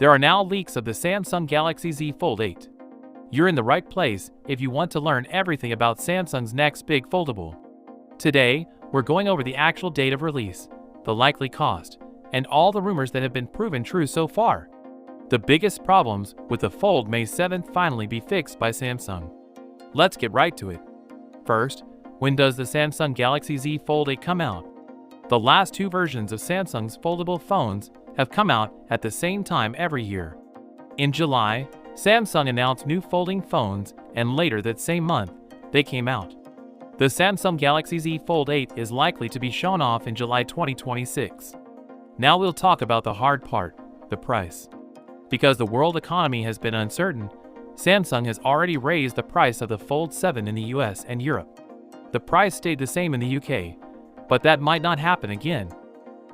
There are now leaks of the Samsung Galaxy Z Fold 8. You're in the right place if you want to learn everything about Samsung's next big foldable. Today, we're going over the actual date of release, the likely cost, and all the rumors that have been proven true so far. The biggest problems with the Fold May 7th finally be fixed by Samsung. Let's get right to it. First, when does the Samsung Galaxy Z Fold 8 come out? The last two versions of Samsung's foldable phones have come out at the same time every year. In July, Samsung announced new folding phones, and later that same month, they came out. The Samsung Galaxy Z Fold 8 is likely to be shown off in July 2026. Now we'll talk about the hard part, the price. Because the world economy has been uncertain, Samsung has already raised the price of the Fold 7 in the US and Europe. The price stayed the same in the UK, but that might not happen again.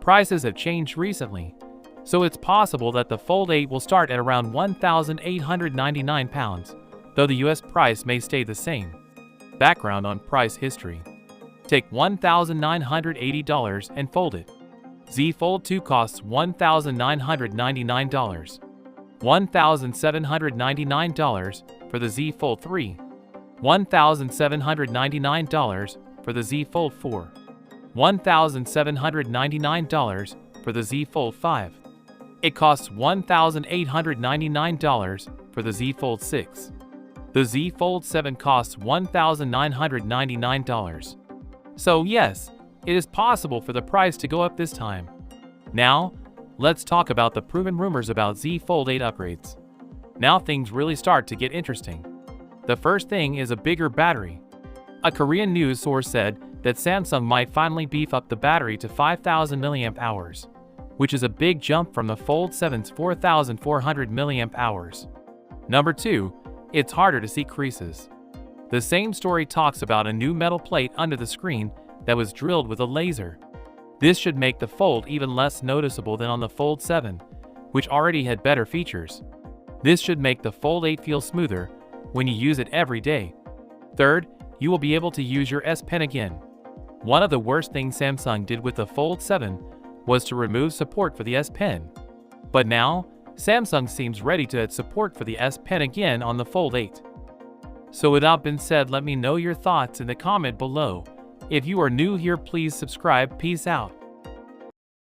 Prices have changed recently, so it's possible that the Fold 8 will start at around £1,899, though the US price may stay the same. Background on price history. Take $1,980 and fold it. Z Fold 2 costs $1,999. $1,799 for the Z Fold 3. $1,799 for the Z Fold 4. $1,799 for the Z Fold 5. It costs $1,899 for the Z Fold 6. The Z Fold 7 costs $1,999. So yes, it is possible for the price to go up this time. Now, let's talk about the proven rumors about Z Fold 8 upgrades. Now things really start to get interesting. The first thing is a bigger battery. A Korean news source said that Samsung might finally beef up the battery to 5,000 mAh, which is a big jump from the Fold 7's 4,400 mAh. Number 2, it's harder to see creases. The same story talks about a new metal plate under the screen that was drilled with a laser. This should make the Fold even less noticeable than on the Fold 7, which already had better features. This should make the Fold 8 feel smoother when you use it every day. Third, you will be able to use your S Pen again. One of the worst things Samsung did with the Fold 7 was to remove support for the S Pen. But now, Samsung seems ready to add support for the S Pen again on the Fold 8. So with that being said, let me know your thoughts in the comment below. If you are new here, please subscribe. Peace out.